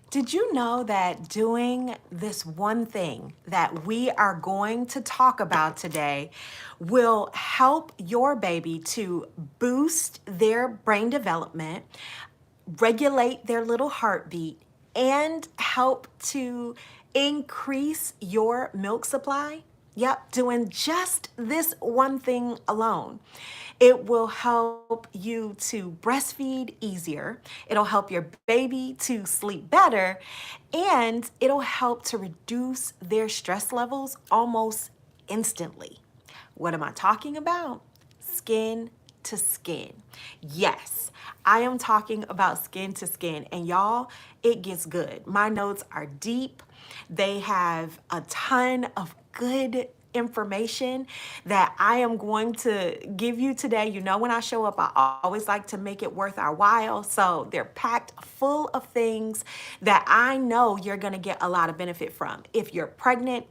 Did you know that doing this one thing that we are going to talk about today will help your baby to boost their brain development, regulate their little heartbeat, and help to increase your milk supply? Yep, doing just this one thing alone. It will help you to breastfeed easier. It'll help your baby to sleep better, and it'll help to reduce their stress levels almost instantly. What am I talking about? Skin to skin. Yes, I am talking about skin to skin, and y'all, it gets good. My notes are deep. They have a ton of good information that I am going to give you today. You know, when I show up, I always like to make it worth our while. So they're packed full of things that I know you're going to get a lot of benefit from. If you're pregnant,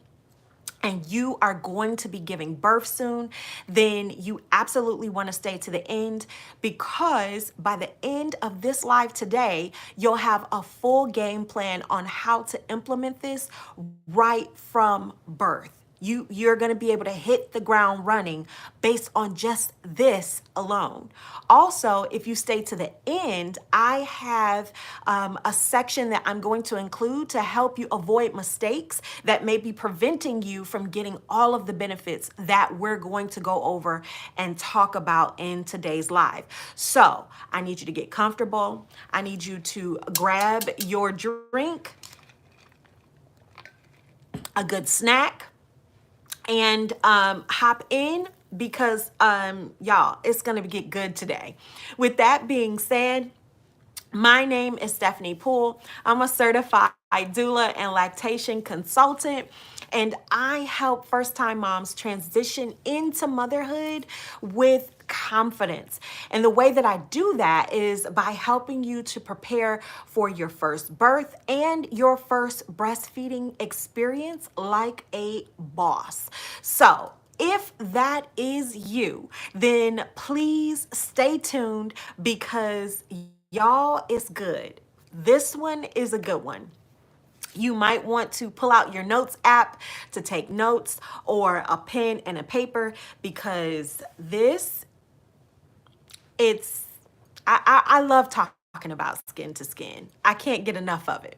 and you are going to be giving birth soon, then you absolutely want to stay to the end, because by the end of this live today, you'll have a full game plan on how to implement this right from birth. You're going to be able to hit the ground running based on just this alone. Also, if you stay to the end, I have a section that I'm going to include to help you avoid mistakes that may be preventing you from getting all of the benefits that we're going to go over and talk about in today's live. So I need you to get comfortable. I need you to grab your drink, a good snack, and hop in, because y'all, it's gonna get good today. With that being said, my name is Stephanie Poole. I'm a certified doula and lactation consultant, and I help first-time moms transition into motherhood with confidence. And the way that I do that is by helping you to prepare for your first birth and your first breastfeeding experience like a boss. So if that is you, then please stay tuned, because y'all, it's good. This one is a good one. You might want to pull out your notes app to take notes, or a pen and a paper, because I love talking about skin to skin. I can't get enough of it.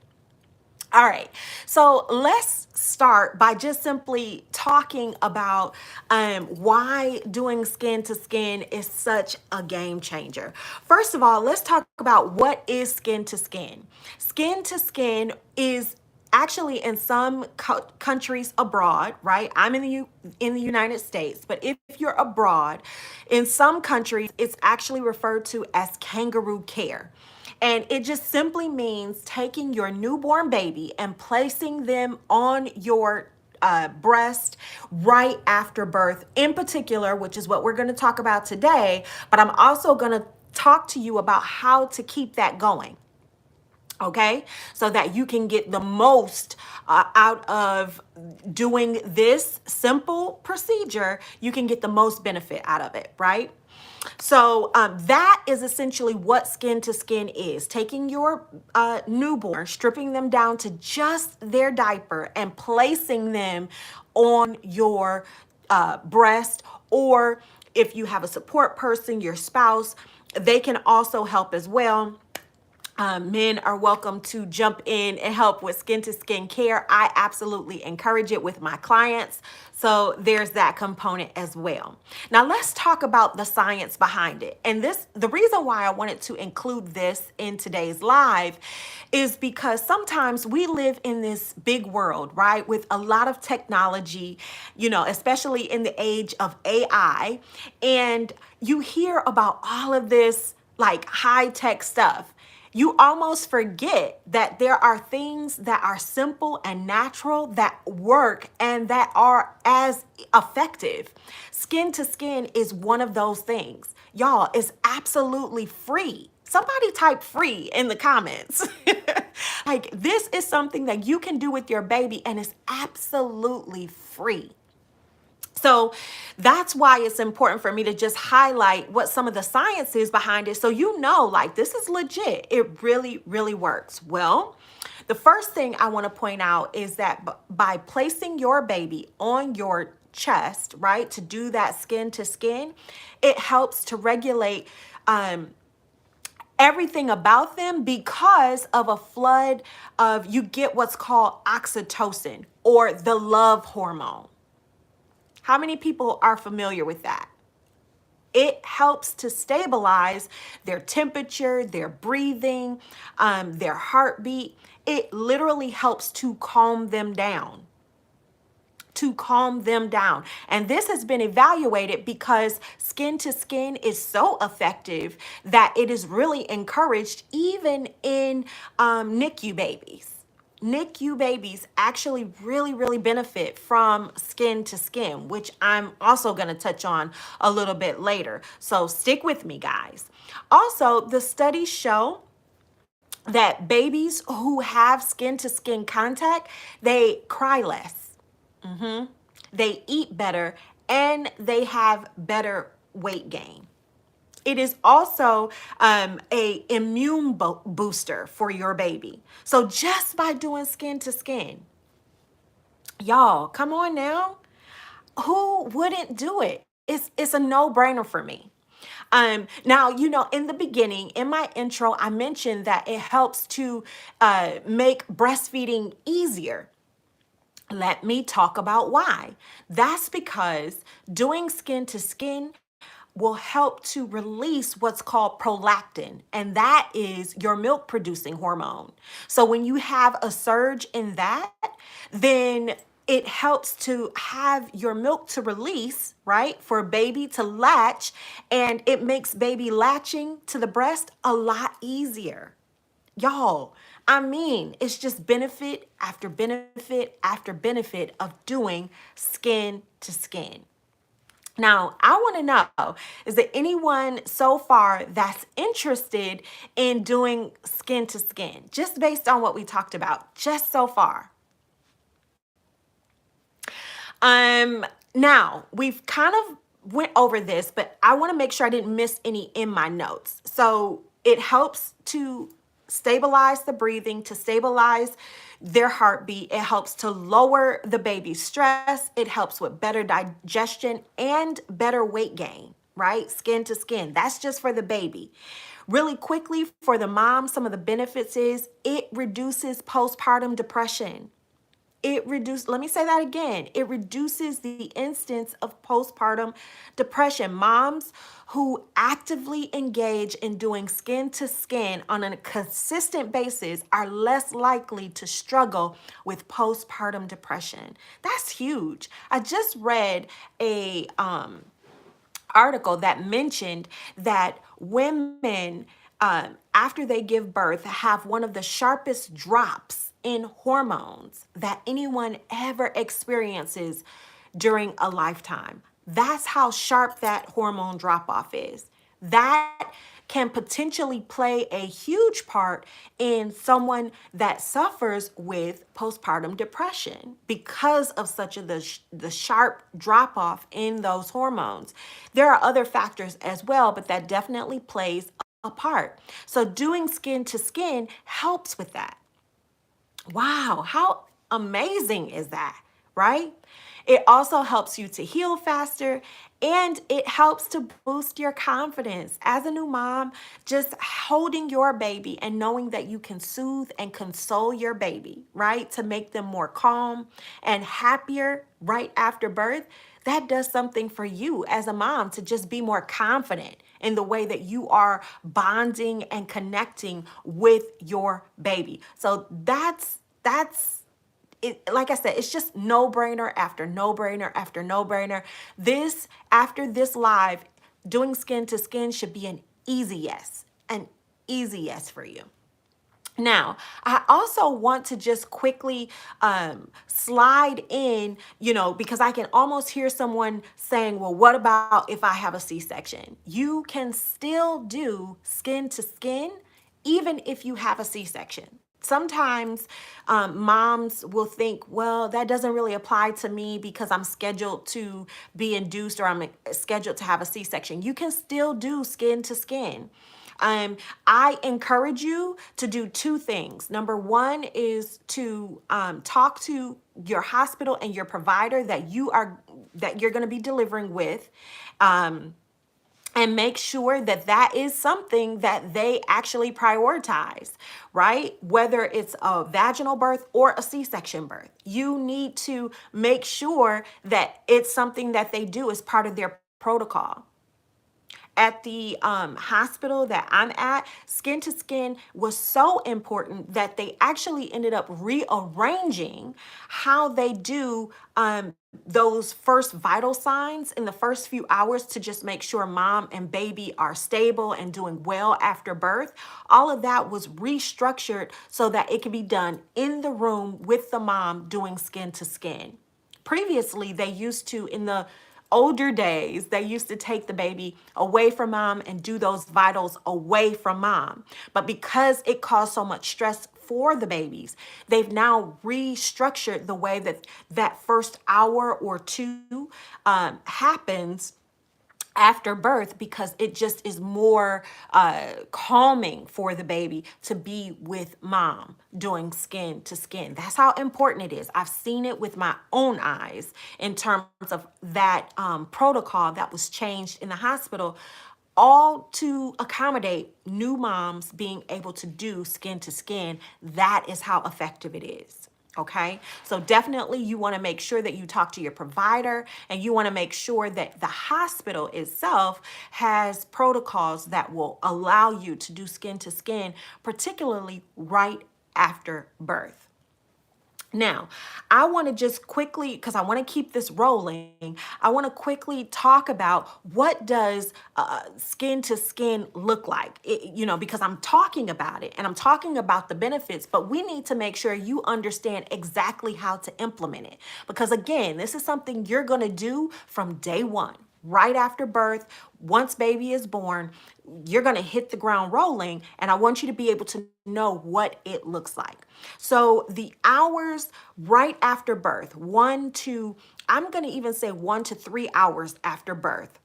All right, so let's start by just simply talking about why doing skin to skin is such a game changer. First of all, let's talk about what is skin to skin. Skin to skin is actually, in some countries abroad, right? I'm in the United States, but if you're abroad, in some countries, it's actually referred to as kangaroo care. And it just simply means taking your newborn baby and placing them on your breast right after birth, in particular, which is what we're going to talk about today. But I'm also going to talk to you about how to keep that going. Okay, so that you can get the most out of doing this simple procedure. You can get the most benefit out of it, right? So that is essentially what skin to skin is. Taking your newborn, stripping them down to just their diaper, and placing them on your breast, or if you have a support person, your spouse, they can also help as well. Men are welcome to jump in and help with skin to skin care. I absolutely encourage it with my clients. So there's that component as well. Now let's talk about the science behind it. And the reason why I wanted to include this in today's live is because sometimes we live in this big world, right? With a lot of technology, especially in the age of AI. And you hear about all of this like high-tech stuff. You almost forget that there are things that are simple and natural that work and that are as effective. Skin to skin is one of those things. Y'all, it's absolutely free. Somebody type free in the comments. Like, this is something that you can do with your baby, and it's absolutely free. So that's why it's important for me to just highlight what some of the science is behind it, so like, this is legit. It really, really works. Well, The first thing I want to point out is that by placing your baby on your chest, right, to do that skin to skin, it helps to regulate everything about them because of a flood of, you get what's called oxytocin or the love hormone. How many people are familiar with that? It helps to stabilize their temperature, their breathing, their heartbeat. It literally helps to calm them down. To calm them down. And this has been evaluated because skin to skin is so effective that it is really encouraged even in NICU babies. NICU babies actually really benefit from skin to skin, which I'm also going to touch on a little bit later. So stick with me, guys. Also, the studies show that babies who have skin to skin contact, they cry less. They eat better and they have better weight gain. It is also a immune booster for your baby. So just by doing skin to skin, y'all, come on now. Who wouldn't do it? It's a no-brainer for me. Now, in the beginning, in my intro, I mentioned that it helps to make breastfeeding easier. Let me talk about why. That's because doing skin to skin will help to release what's called prolactin, and that is your milk producing hormone. So when you have a surge in that, then it helps to have your milk to release, right? For baby to latch, and it makes baby latching to the breast a lot easier. Y'all, I mean, it's just benefit after benefit after benefit of doing skin to skin. Now, I want to know, is there anyone so far that's interested in doing skin to skin, just based on what we talked about, just so far? Now, we've kind of went over this, but I want to make sure I didn't miss any in my notes. So it helps to stabilize the breathing, to stabilize their heartbeat. It helps to lower the baby's stress. It helps with better digestion and better weight gain, right? Skin to skin. That's just for the baby. Really quickly, for the mom, some of the benefits is it reduces postpartum depression. Let me say that again. It reduces the instance of postpartum depression. Moms who actively engage in doing skin to skin on a consistent basis are less likely to struggle with postpartum depression. That's huge. I just read a article that mentioned that women, after they give birth, have one of the sharpest drops in hormones that anyone ever experiences during a lifetime. That's how sharp that hormone drop off is. That can potentially play a huge part in someone that suffers with postpartum depression because of such the sharp drop off in those hormones. There are other factors as well, but that definitely plays a part. So doing skin to skin helps with that. Wow, how amazing is that, right? It also helps you to heal faster, and it helps to boost your confidence. As a new mom, just holding your baby and knowing that you can soothe and console your baby, right? To make them more calm and happier right after birth, that does something for you as a mom to just be more confident in the way that you are bonding and connecting with your baby. So that's it. Like I said, it's just no brainer after no brainer after no brainer. After this live, doing skin to skin should be an easy yes for you. Now, I also want to just quickly slide in, because I can almost hear someone saying, well, what about if I have a C-section? You can still do skin to skin even if you have a C-section. Sometimes moms will think, well, that doesn't really apply to me because I'm scheduled to be induced or I'm scheduled to have a C-section. You can still do skin to skin. I encourage you to do two things. Number one is to talk to your hospital and your provider that you're going to be delivering with. And make sure that that is something that they actually prioritize, right? Whether it's a vaginal birth or a C-section birth, you need to make sure that it's something that they do as part of their protocol. At the hospital that I'm at, skin to skin was so important that they actually ended up rearranging how they do those first vital signs in the first few hours to just make sure mom and baby are stable and doing well after birth. All of that was restructured so that it could be done in the room with the mom doing skin to skin. Previously, they used to, in the older days, they used to take the baby away from mom and do those vitals away from mom. But because it caused so much stress for the babies, they've now restructured the way that that first hour or two happens after birth, because it just is more calming for the baby to be with mom doing skin to skin. That's how important it is. I've seen it with my own eyes in terms of that protocol that was changed in the hospital, all to accommodate new moms being able to do skin to skin. That is how effective it is. Okay, so definitely you want to make sure that you talk to your provider, and you want to make sure that the hospital itself has protocols that will allow you to do skin to skin, particularly right after birth. Now, I want to just quickly, because I want to keep this rolling, I want to quickly talk about what does skin to skin look like, because I'm talking about it and I'm talking about the benefits, but we need to make sure you understand exactly how to implement it. Because again, this is something you're going to do from day one. Right after birth, once baby is born, you're going to hit the ground rolling, and I want you to be able to know what it looks like. So the hours right after birth, I'm going to even say 1 to 3 hours after birth,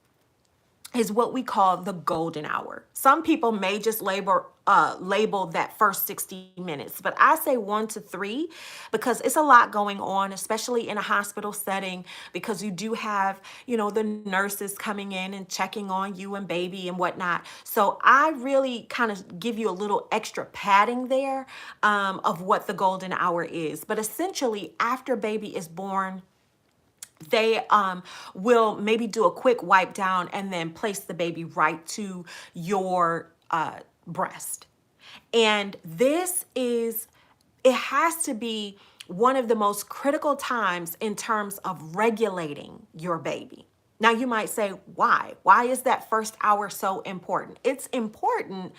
is what we call the golden hour. Some people may just label that first 60 minutes, but I say 1 to 3 because it's a lot going on, especially in a hospital setting, because you do have, the nurses coming in and checking on you and baby and whatnot. So I really kind of give you a little extra padding there of what the golden hour is. But essentially, after baby is born, they will maybe do a quick wipe down and then place the baby right to your breast. And it has to be one of the most critical times in terms of regulating your baby. Now you might say, why? Why is that first hour so important? It's important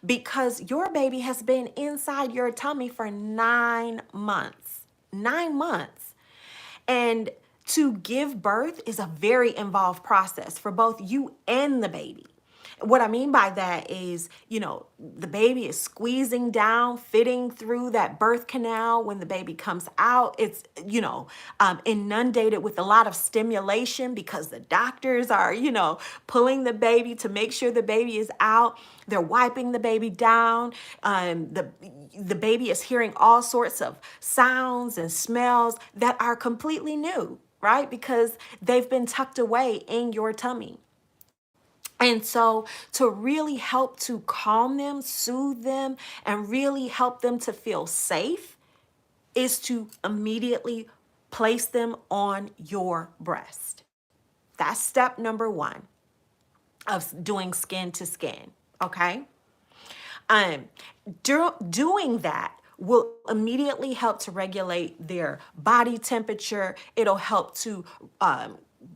because your baby has been inside your tummy for 9 months. 9 months. And to give birth is a very involved process for both you and the baby. What I mean by that is, the baby is squeezing down, fitting through that birth canal. When the baby comes out, it's, inundated with a lot of stimulation because the doctors are, pulling the baby to make sure the baby is out. They're wiping the baby down. The baby is hearing all sorts of sounds and smells that are completely new, right? Because they've been tucked away in your tummy. And so to really help to calm them, soothe them, and really help them to feel safe is to immediately place them on your breast. That's step number 1 of doing skin to skin, okay? Doing that will immediately help to regulate their body temperature. It'll help to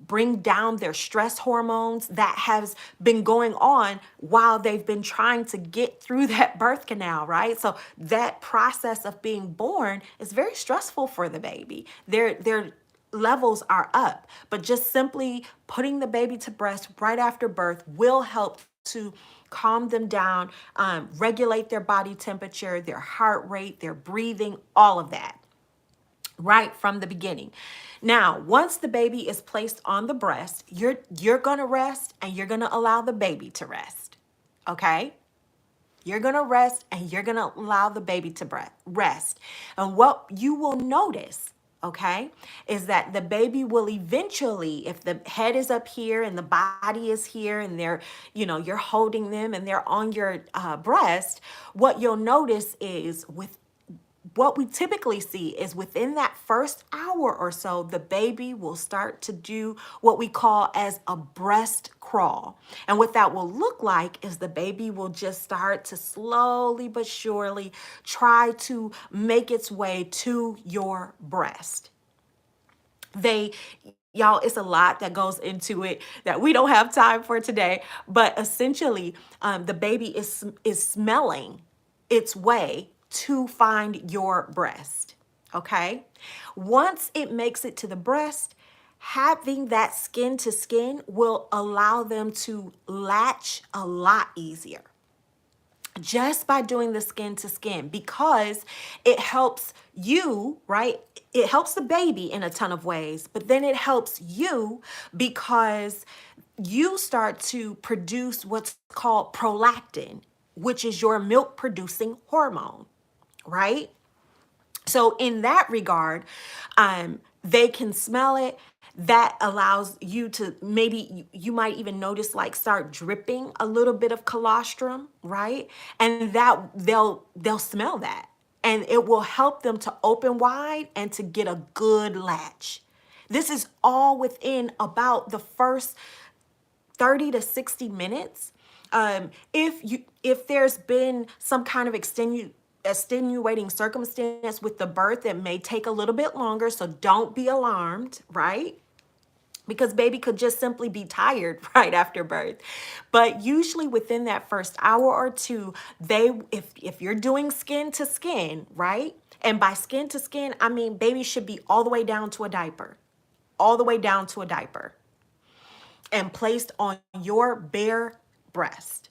bring down their stress hormones that has been going on while they've been trying to get through that birth canal, right? So that process of being born is very stressful for the baby. Their levels are up, but just simply putting the baby to breast right after birth will help to calm them down, regulate their body temperature, their heart rate, their breathing, all of that, right from the beginning. Now, once the baby is placed on the breast, you're going to rest and you're going to allow the baby to rest. Okay? You're going to rest and you're going to allow the baby to rest. And what you will notice, okay, is that the baby will eventually, if the head is up here and the body is here and they're, you're holding them and they're on your breast, what you'll notice is what we typically see is within that first hour or so, the baby will start to do what we call as a breast crawl. And what that will look like is the baby will just start to slowly but surely try to make its way to your breast. Y'all, it's a lot that goes into it that we don't have time for today. But essentially, the baby is smelling its way to find your breast. Okay. Once it makes it to the breast, having that skin to skin will allow them to latch a lot easier just by doing the skin to skin, because it helps you, right? It helps the baby in a ton of ways, but then it helps you because you start to produce what's called prolactin, which is your milk producing hormone, right? So in that regard, they can smell it. That allows you to, maybe you might even notice, like, start dripping a little bit of colostrum, right? And that they'll smell that, and it will help them to open wide and to get a good latch. This is all within about the first 30 to 60 minutes. If there's been some kind of extenuating circumstance with the birth, it may take a little bit longer, so don't be alarmed, right? Because baby could just simply be tired right after birth. But usually within that first hour or two, if you're doing skin to skin, right? And by skin to skin, I mean baby should be all the way down to a diaper, all the way down to a diaper, and placed on your bare breast.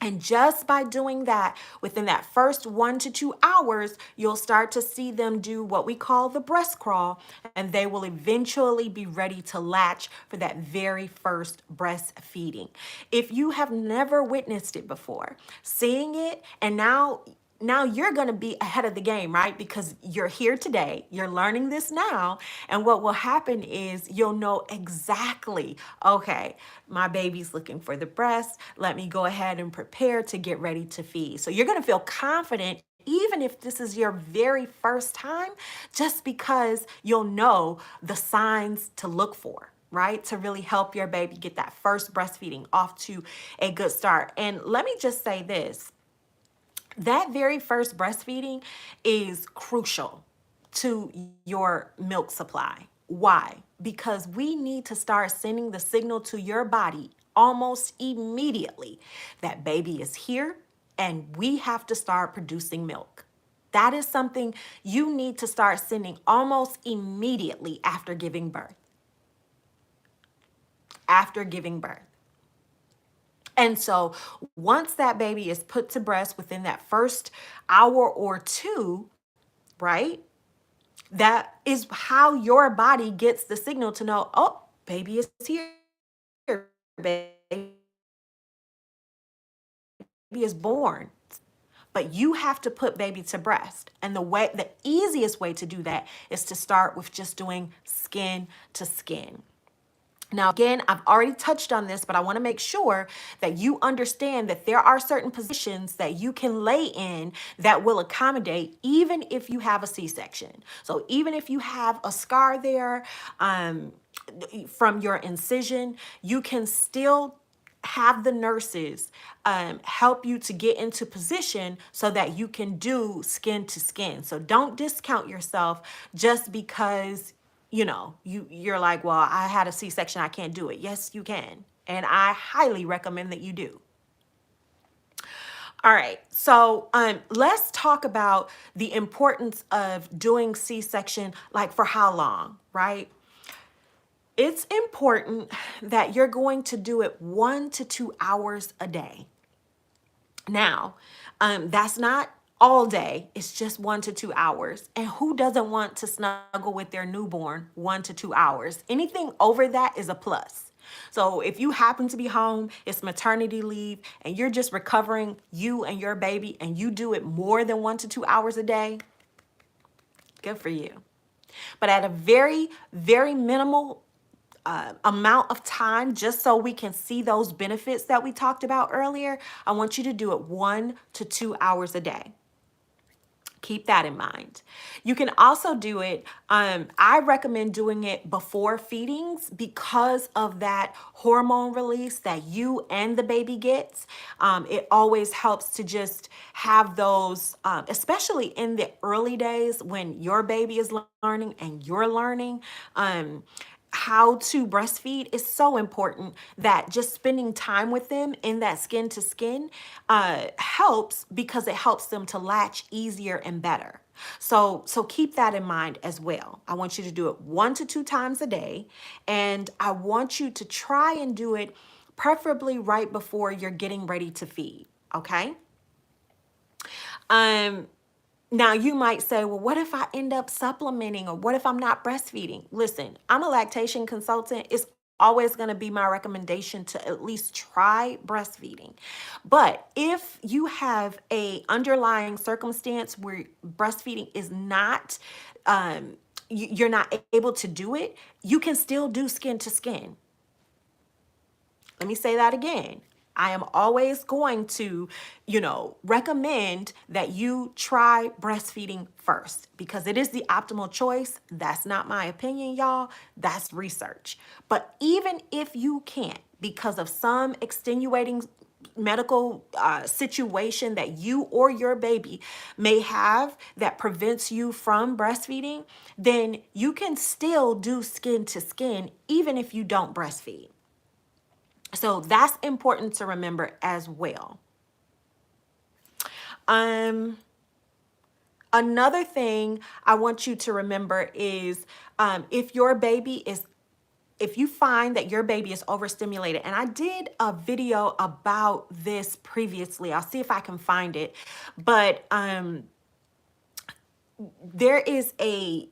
And just by doing that, within that first 1 to 2 hours, you'll start to see them do what we call the breast crawl, and they will eventually be ready to latch for that very first breastfeeding. If you have never witnessed it before, seeing it, and now you're going to be ahead of the game, right? Because you're here today, you're learning this now. And what will happen is you'll know exactly, okay, my baby's looking for the breast. Let me go ahead and prepare to get ready to feed. So you're going to feel confident even if this is your very first time, just because you'll know the signs to look for, right? To really help your baby get that first breastfeeding off to a good start. And let me just say this. That very first breastfeeding is crucial to your milk supply. Why? Because we need to start sending the signal to your body almost immediately that baby is here and we have to start producing milk. That is something you need to start sending almost immediately after giving birth. After giving birth. And so once that baby is put to breast within that first hour or two, right? That is how your body gets the signal to know, oh, baby is here. Baby is born. But you have to put baby to breast. And the easiest way to do that is to start with just doing skin to skin. Now, again, I've already touched on this, but I want to make sure that you understand that there are certain positions that you can lay in that will accommodate even if you have a C-section. So even if you have a scar there from your incision, you can still have the nurses help you to get into position so that you can do skin to skin. So don't discount yourself just because you're like, well, I had a C-section, I can't do it. Yes, you can. And I highly recommend that you do. All right, so let's talk about the importance of doing C-section, like for how long, right? It's important that you're going to do it 1 to 2 hours a day. Now, that's not all day. It's just 1 to 2 hours. And who doesn't want to snuggle with their newborn 1 to 2 hours? Anything over that is a plus. So if you happen to be home, it's maternity leave, and you're just recovering, you and your baby, and you do it more than 1 to 2 hours a day, good for you. But at a very, very minimal amount of time, just so we can see those benefits that we talked about earlier, I want you to do it 1 to 2 hours a day. Keep that in mind. You can also do it, I recommend doing it before feedings because of that hormone release that you and the baby gets. It always helps to just have those, especially in the early days when your baby is learning and you're learning. How to breastfeed is so important that just spending time with them in that skin to skin helps, because it helps them to latch easier and better. So keep that in mind as well. I want you to do it 1 to 2 times a day, and I want you to try and do it preferably right before you're getting ready to feed. Okay. Now you might say, well, what if I end up supplementing, or what if I'm not breastfeeding? Listen, I'm a lactation consultant. It's always going to be my recommendation to at least try breastfeeding. But if you have a underlying circumstance where breastfeeding is not, you're not able to do it, you can still do skin to skin. Let me say that again. I am always going to, recommend that you try breastfeeding first, because it is the optimal choice. That's not my opinion, y'all. That's research. But even if you can't, because of some extenuating medical situation that you or your baby may have that prevents you from breastfeeding, then you can still do skin to skin even if you don't breastfeed. So that's important to remember as well. Another thing I want you to remember is if you find that your baby is overstimulated, and I did a video about this previously. I'll see if I can find it. But there is a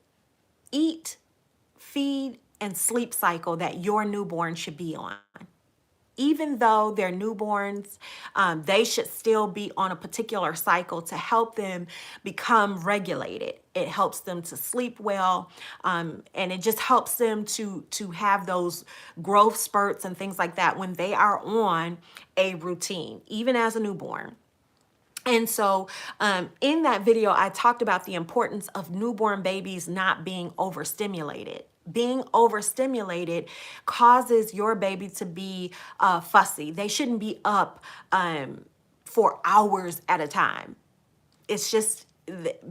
eat, feed, and sleep cycle that your newborn should be on. Even though they're newborns, they should still be on a particular cycle to help them become regulated. It helps them to sleep well, and it just helps them to have those growth spurts and things like that when they are on a routine, even as a newborn. And so in that video, I talked about the importance of newborn babies not being overstimulated. Being overstimulated causes your baby to be fussy. They shouldn't be up for hours at a time. It's just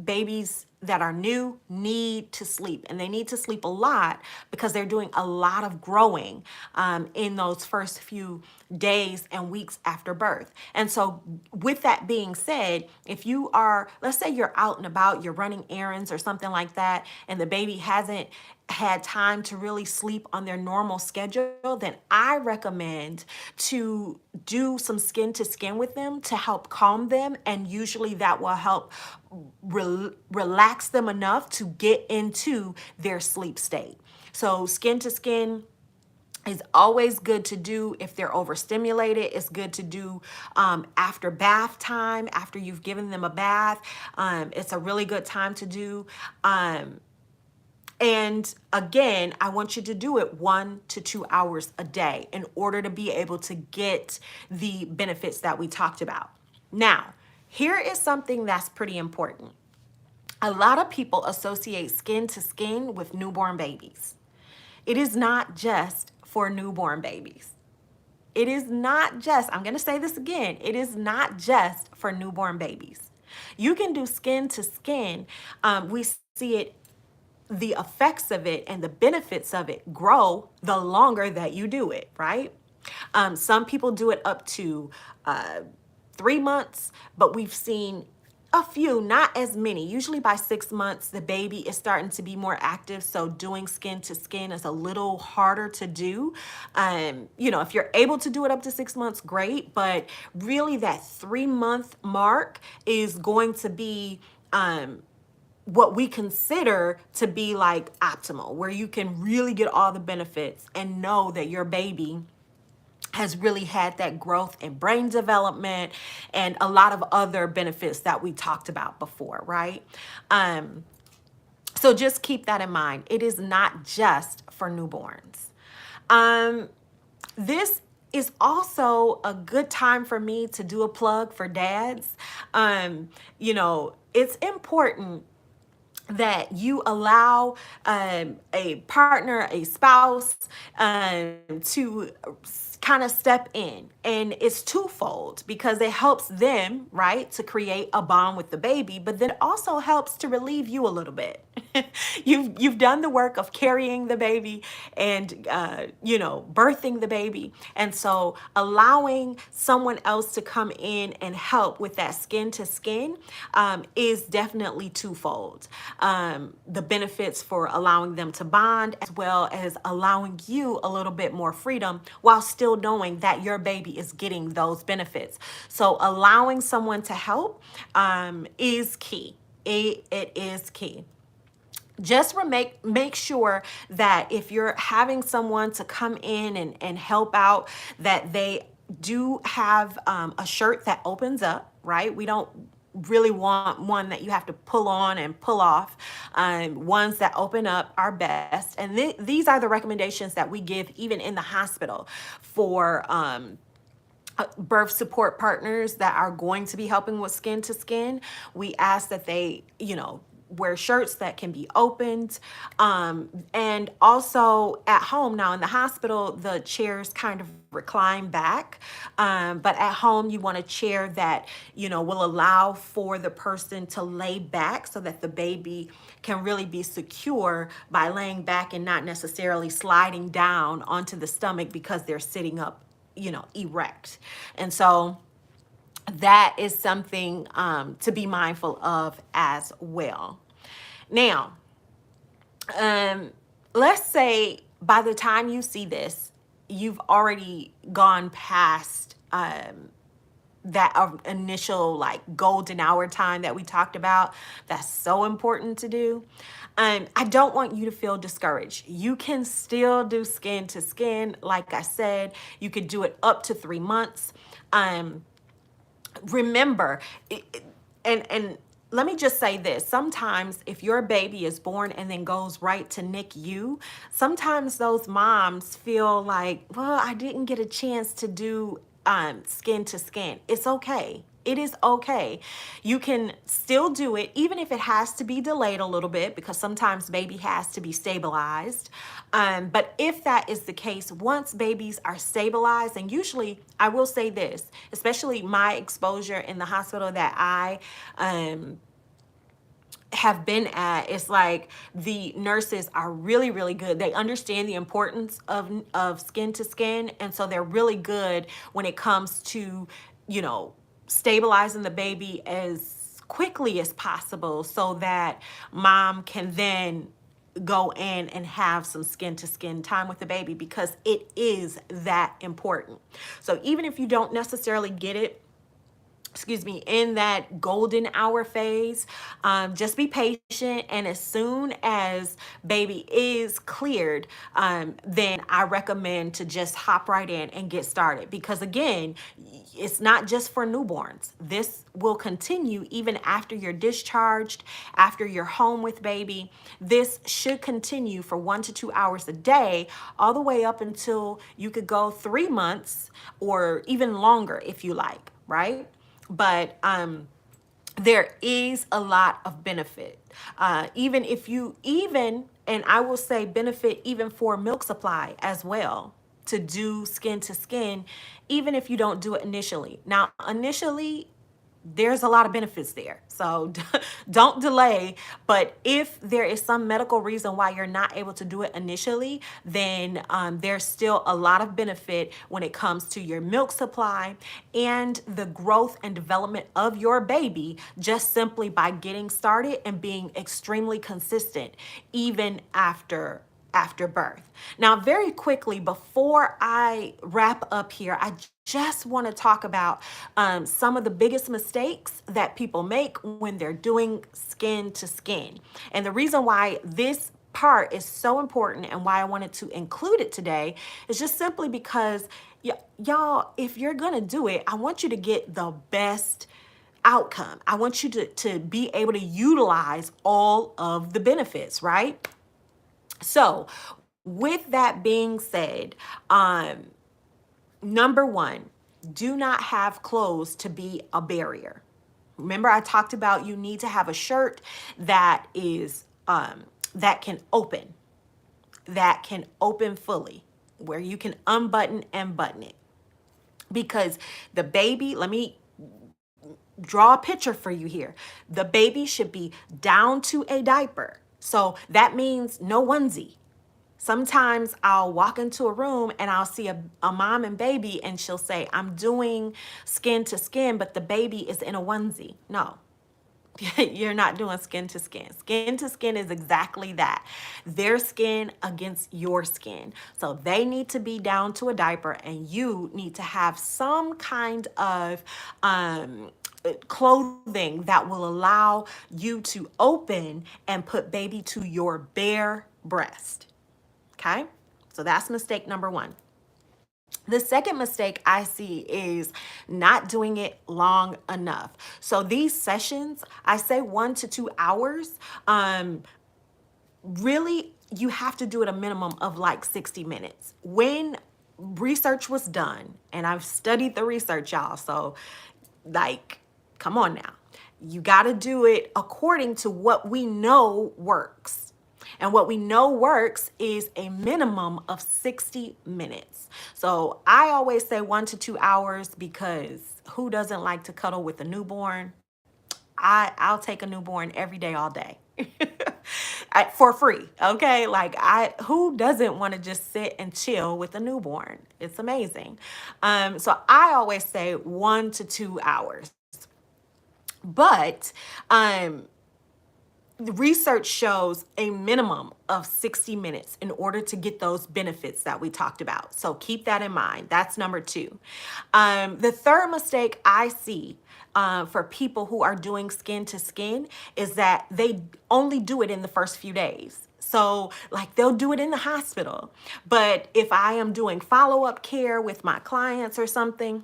babies that are new need to sleep, and they need to sleep a lot because they're doing a lot of growing in those first few days and weeks after birth. And so with that being said, if you are, let's say you're out and about, you're running errands or something like that, and the baby hasn't had time to really sleep on their normal schedule, then I recommend to do some skin to skin with them to help calm them. And usually that will help relax them enough to get into their sleep state. So skin to skin is always good to do if they're overstimulated. It's good to do after bath time, after you've given them a bath. It's a really good time to do. And again, I want you to do it 1 to 2 hours a day in order to be able to get the benefits that we talked about. Now, here is something that's pretty important. A lot of people associate skin to skin with newborn babies. It is not just for newborn babies. It is not just, I'm going to say this again, it is not just for newborn babies. You can do skin to skin. We see it, the effects of it and the benefits of it grow the longer that you do it, right? Some people do it up to 3 months, but we've seen a few, not as many. Usually by 6 months, the baby is starting to be more active. So doing skin to skin is a little harder to do. If you're able to do it up to 6 months, great. But really that 3 month mark is going to be what we consider to be like optimal, where you can really get all the benefits and know that your baby has really had that growth in brain development and a lot of other benefits that we talked about before, right? So just keep that in mind. It is not just for newborns. Um, this is also a good time for me to do a plug for dads. It's important that you allow a partner, a spouse, to kind of step in. And it's twofold because it helps them, right, to create a bond with the baby, but then it also helps to relieve you a little bit. You've done the work of carrying the baby and birthing the baby, and so allowing someone else to come in and help with that skin to skin is definitely twofold. The benefits for allowing them to bond, as well as allowing you a little bit more freedom while still knowing that your baby is getting those benefits. So allowing someone to help is key. It is key. Just make sure that if you're having someone to come in and help out, that they do have a shirt that opens up, right? We don't really want one that you have to pull on and pull off. Ones that open up are best. And these are the recommendations that we give even in the hospital for birth support partners that are going to be helping with skin to skin. We ask that they, wear shirts that can be opened. And also at home, now in the hospital, the chairs kind of recline back. But at home, you want a chair that, will allow for the person to lay back so that the baby can really be secure by laying back and not necessarily sliding down onto the stomach because they're sitting up, erect. And so that is something to be mindful of as well. Now, let's say by the time you see this, you've already gone past that initial like golden hour time that we talked about. That's so important to do. I don't want you to feel discouraged. You can still do skin to skin. Like I said, you could do it up to 3 months. Remember, and let me just say this. Sometimes if your baby is born and then goes right to NICU, sometimes those moms feel like, well, I didn't get a chance to do skin to skin. It's okay. It is okay. You can still do it, even if it has to be delayed a little bit, because sometimes baby has to be stabilized. But if that is the case, once babies are stabilized, and usually I will say this, especially my exposure in the hospital that I have been at, it's like the nurses are really, really good. They understand the importance of skin to skin. And so they're really good when it comes to, stabilizing the baby as quickly as possible so that mom can then go in and have some skin to skin time with the baby, because it is that important. So even if you don't necessarily get it, in that golden hour phase, just be patient. And as soon as baby is cleared, then I recommend to just hop right in and get started. Because again, it's not just for newborns. This will continue even after you're discharged, after you're home with baby. This should continue for 1 to 2 hours a day, all the way up until you could go 3 months or even longer if you like, right? But there is a lot of benefit. And I will say benefit even for milk supply as well, to do skin to skin, even if you don't do it initially. Now, initially, there's a lot of benefits there. So don't delay. But if there is some medical reason why you're not able to do it initially, then there's still a lot of benefit when it comes to your milk supply and the growth and development of your baby, just simply by getting started and being extremely consistent, even after after birth. Now, very quickly, before I wrap up here, I just want to talk about some of the biggest mistakes that people make when they're doing skin to skin. And the reason why this part is so important and why I wanted to include it today is just simply because y'all, if you're gonna do it, I want you to get the best outcome. I want you to be able to utilize all of the benefits, right? So with that being said, number one, do not have clothes to be a barrier. Remember, I talked about you need to have a shirt that is that can open fully, where you can unbutton and button it. Because the baby, let me draw a picture for you here. The baby should be down to a diaper. So that means no onesie. Sometimes I'll walk into a room and I'll see a mom and baby and she'll say, I'm doing skin to skin, but the baby is in a onesie. No, you're not doing skin to skin. Skin to skin is exactly that. Their skin against your skin. So they need to be down to a diaper and you need to have some kind of clothing that will allow you to open and put baby to your bare breast. Okay, so that's mistake number one. The second mistake I see is not doing it long enough. So these sessions, I say 1 to 2 hours. Really, you have to do it a minimum of like 60 minutes. When research was done, and I've studied the research, y'all, so like, come on now. You got to do it according to what we know works. And what we know works is a minimum of 60 minutes. So I always say 1 to 2 hours because who doesn't like to cuddle with a newborn? I'll take a newborn every day, all day. For free, okay? Like who doesn't want to just sit and chill with a newborn? It's amazing. So I always say 1 to 2 hours. But the research shows a minimum of 60 minutes in order to get those benefits that we talked about. So keep that in mind. That's number two. The third mistake I see for people who are doing skin to skin is that they only do it in the first few days. So like they'll do it in the hospital. But if I am doing follow-up care with my clients or something,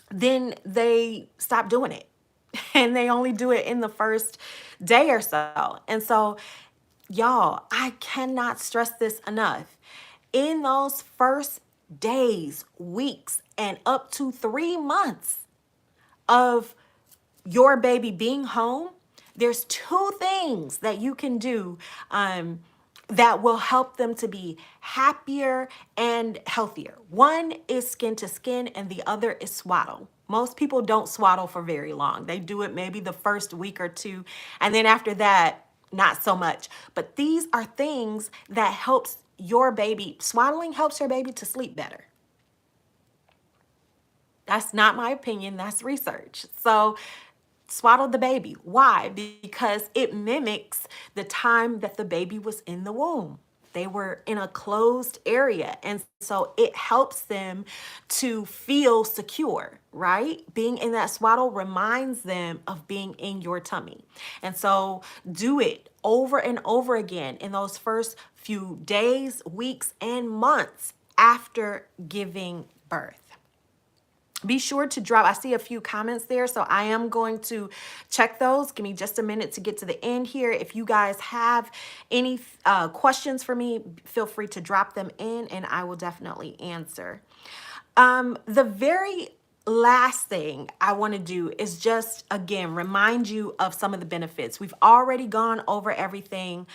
then they stop doing it. And they only do it in the first day or so. And so, y'all, I cannot stress this enough. In those first days, weeks, and up to 3 months of your baby being home, there's 2 things that you can do that will help them to be happier and healthier. One is skin to skin, and the other is swaddle. Most people don't swaddle for very long. They do it maybe the first week or 2, and then after that, not so much. But these are things that helps your baby. Swaddling helps your baby to sleep better. That's not my opinion, that's research. So swaddle the baby. Why? Because it mimics the time that the baby was in the womb. They were in a closed area. And so it helps them to feel secure, right? Being in that swaddle reminds them of being in your tummy. And so do it over and over again in those first few days, weeks, and months after giving birth. Be sure to drop, I see a few comments there, so I am going to check those. Give me just a minute to get to the end here. If you guys have any questions for me, feel free to drop them in and I will definitely answer. The very last thing I want to do is just, again, remind you of some of the benefits. We've already gone over everything.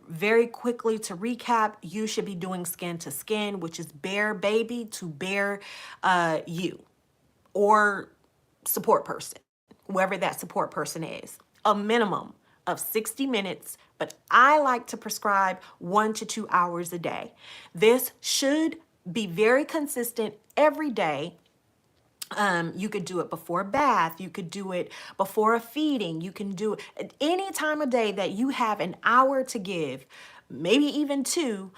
Very quickly to recap, you should be doing skin to skin, which is bare baby to bare you or support person, whoever that support person is. A minimum of 60 minutes, but I like to prescribe 1 to 2 hours a day. This should be very consistent every day. You could do it before a bath. You could do it before a feeding. You can do it at any time of day that you have an hour to give. maybe even 2,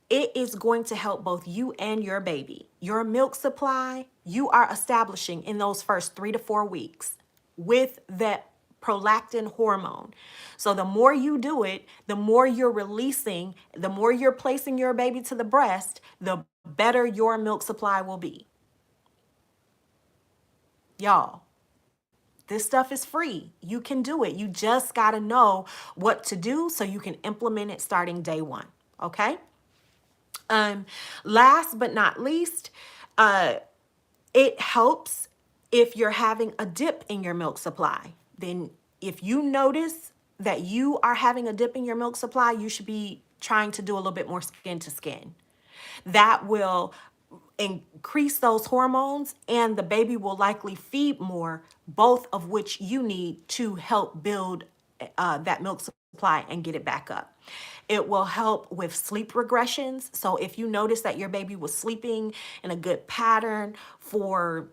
it is going to help both you and your baby. Your milk supply, you are establishing in those first 3 to 4 weeks with that prolactin hormone. So the more you do it, the more you're releasing, the more you're placing your baby to the breast, the better your milk supply will be. Y'all, this stuff is free. You can do it. You just got to know what to do so you can implement it starting day 1. Okay? Last but not least, it helps if you're having a dip in your milk supply. Then if you notice that you are having a dip in your milk supply, you should be trying to do a little bit more skin to skin. That will increase those hormones, and the baby will likely feed more, both of which you need to help build that milk supply and get it back up. It will help with sleep regressions. So if you notice that your baby was sleeping in a good pattern for,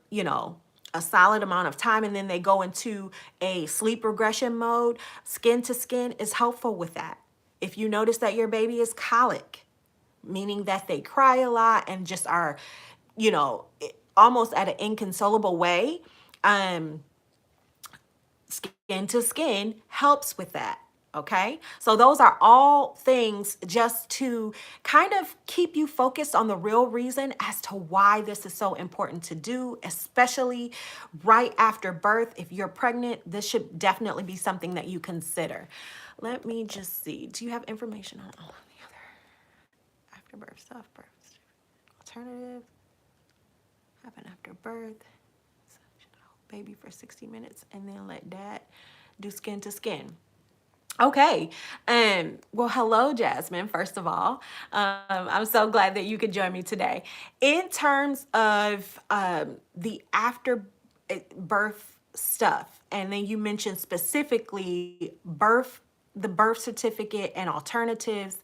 a solid amount of time, and then they go into a sleep regression mode, skin to skin is helpful with that. If you notice that your baby is colic, meaning that they cry a lot and just are, almost at an inconsolable way, skin to skin helps with that. Okay, so those are all things just to kind of keep you focused on the real reason as to why this is so important to do, especially right after birth. If you're pregnant, this should definitely be something that you consider. Let me just see. Do you have information on all of the other after birth stuff? Birth alternative happen after birth. Baby for 60 minutes and then let dad do skin to skin. Okay. Well, hello, Jasmine, first of all. I'm so glad that you could join me today. In terms of the after birth stuff, and then you mentioned specifically the birth certificate and alternatives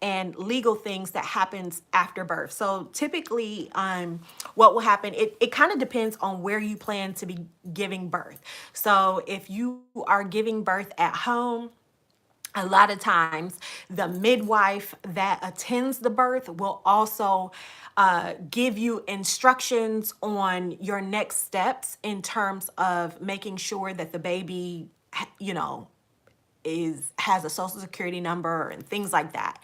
and legal things that happens after birth. So typically, what will happen, it kind of depends on where you plan to be giving birth. So if you are giving birth at home, a lot of times the midwife that attends the birth will also give you instructions on your next steps in terms of making sure that the baby, has a social security number and things like that.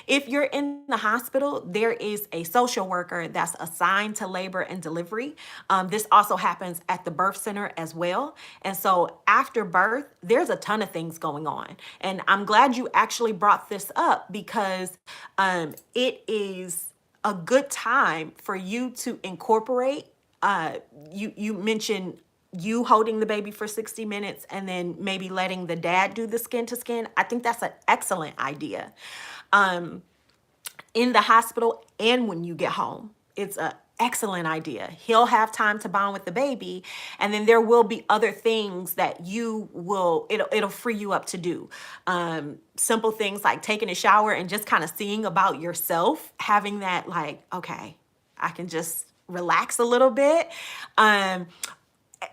If you're in the hospital, there is a social worker that's assigned to labor and delivery. This also happens at the birth center as well. And so after birth, there's a ton of things going on. And I'm glad you actually brought this up because it is a good time for you to incorporate. You mentioned you holding the baby for 60 minutes and then maybe letting the dad do the skin to skin. I think that's an excellent idea. In the hospital and when you get home, it's an excellent idea. He'll have time to bond with the baby, and then there will be other things that it'll free you up to do. Simple things like taking a shower and just kind of seeing about yourself, having that okay, I can just relax a little bit.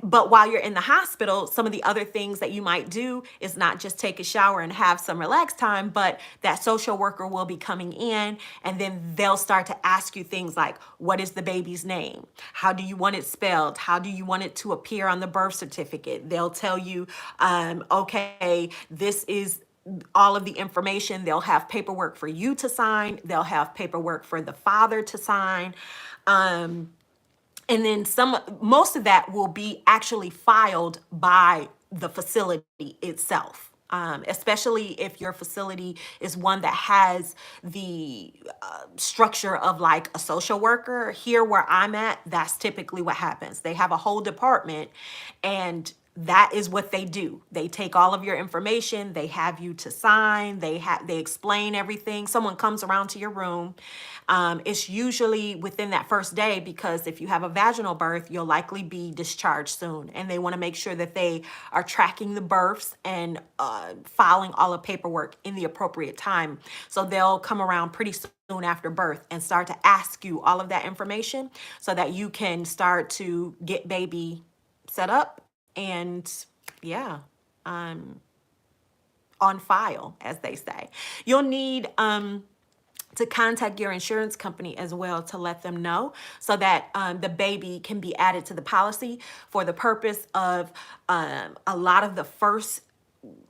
But while you're in the hospital, some of the other things that you might do is not just take a shower and have some relaxed time, but that social worker will be coming in and then they'll start to ask you things like, what is the baby's name? How do you want it spelled? How do you want it to appear on the birth certificate? They'll tell you, okay, this is all of the information. They'll have paperwork for you to sign. They'll have paperwork for the father to sign. And then most of that will be actually filed by the facility itself, especially if your facility is one that has the structure of like a social worker. Here where I'm at, that's typically what happens. They have a whole department and that is what they do. They take all of your information, they have you to sign, they explain everything. Someone comes around to your room. It's usually within that first day because if you have a vaginal birth, you'll likely be discharged soon. And they want to make sure that they are tracking the births and filing all the paperwork in the appropriate time. So they'll come around pretty soon after birth and start to ask you all of that information so that you can start to get baby set up. And yeah, on file, as they say. You'll need to contact your insurance company as well to let them know so that the baby can be added to the policy for the purpose of a lot of the first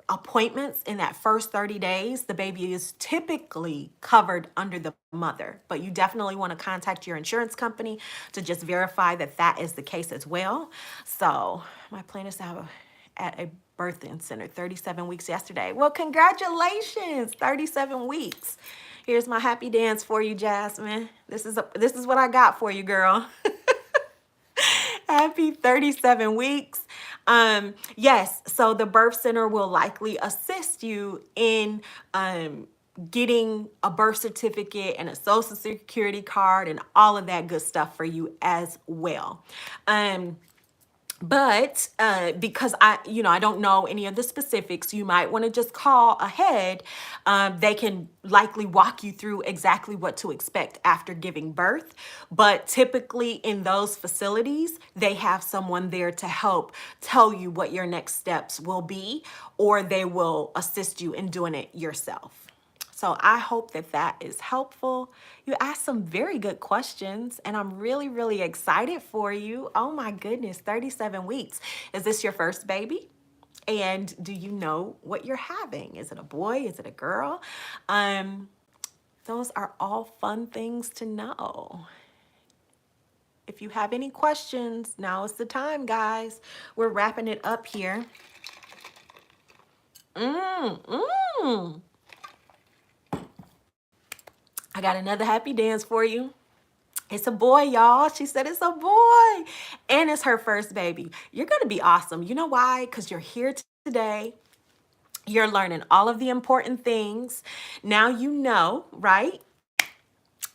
appointments in that first 30 days. The baby is typically covered under the mother, but you definitely want to contact your insurance company to just verify that that is the case as well. So my plan is to have at a birthing center 37 weeks yesterday. Well, congratulations, 37 weeks. Here's my happy dance for you, Jasmine. This is what I got for you, girl. Happy 37 weeks. Yes, so the birth center will likely assist you in getting a birth certificate and a social security card and all of that good stuff for you as well. But because I don't know any of the specifics, you might want to just call ahead. They can likely walk you through exactly what to expect after giving birth. But typically in those facilities, they have someone there to help tell you what your next steps will be, or they will assist you in doing it yourself. So I hope that that is helpful. You asked some very good questions, and I'm really, really excited for you. Oh my goodness, 37 weeks. Is this your first baby? And do you know what you're having? Is it a boy? Is it a girl? Those are all fun things to know. If you have any questions, now is the time, guys. We're wrapping it up here. I got another happy dance for you. It's a boy, y'all. She said it's a boy. And it's her first baby. You're going to be awesome. You know why? Because you're here today. You're learning all of the important things. Now you know, right?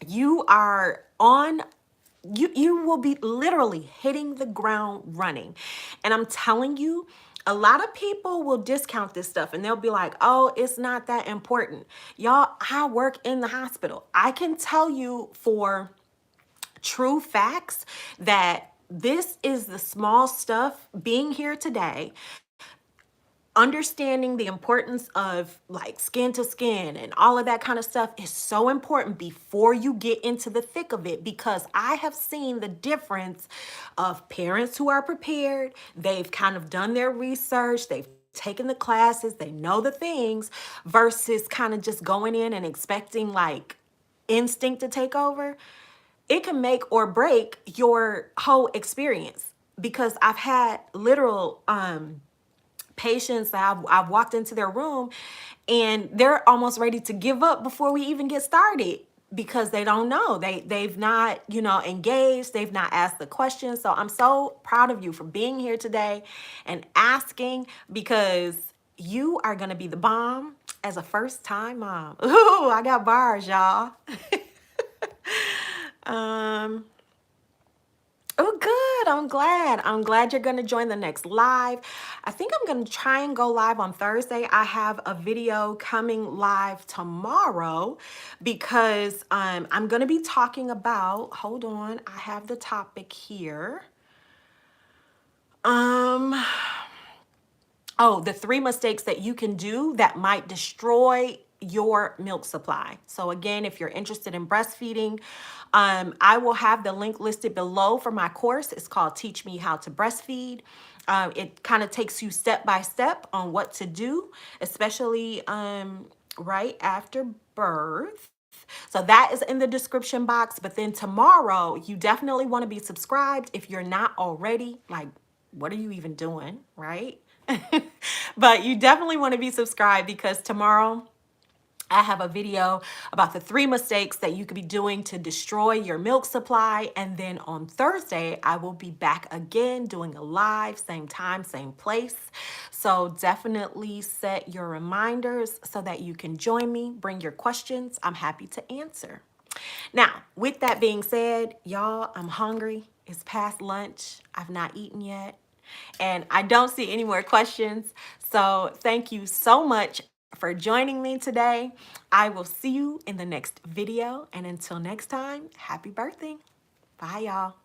You are on... You will be literally hitting the ground running. And I'm telling you, a lot of people will discount this stuff and they'll be like, oh, it's not that important. Y'all, I work in the hospital. I can tell you for true facts that this is the small stuff. Being here today, understanding the importance of like skin to skin and all of that kind of stuff is so important before you get into the thick of it, because I have seen the difference of parents who are prepared. They've kind of done their research. They've taken the classes. They know the things versus kind of just going in and expecting like instinct to take over. It can make or break your whole experience, because I've had literal, patients that I've walked into their room and they're almost ready to give up before we even get started, because they don't know. They've not, engaged. They've not asked the questions. So I'm so proud of you for being here today and asking, because you are going to be the bomb as a first time mom. Ooh, I got bars, y'all. Oh, good. I'm glad. I'm glad you're going to join the next live. I think I'm going to try and go live on Thursday. I have a video coming live tomorrow because I'm going to be talking about, hold on, I have the topic here. Oh, the 3 mistakes that you can do that might destroy your milk supply. So again, if you're interested in breastfeeding, I will have the link listed below for my course. It's called Teach Me How to Breastfeed. It kind of takes you step by step on what to do, especially right after birth. So that is in the description box. But then tomorrow, you definitely want to be subscribed if you're not already. Like, what are you even doing, right? But you definitely want to be subscribed, because tomorrow I have a video about the 3 mistakes that you could be doing to destroy your milk supply. And then on Thursday, I will be back again doing a live, same time, same place. So definitely set your reminders so that you can join me. Bring your questions. I'm happy to answer. Now, with that being said, y'all, I'm hungry. It's past lunch. I've not eaten yet. And I don't see any more questions. So thank you so much for joining me today. I will see you in the next video. And until next time, happy birthing. Bye, y'all.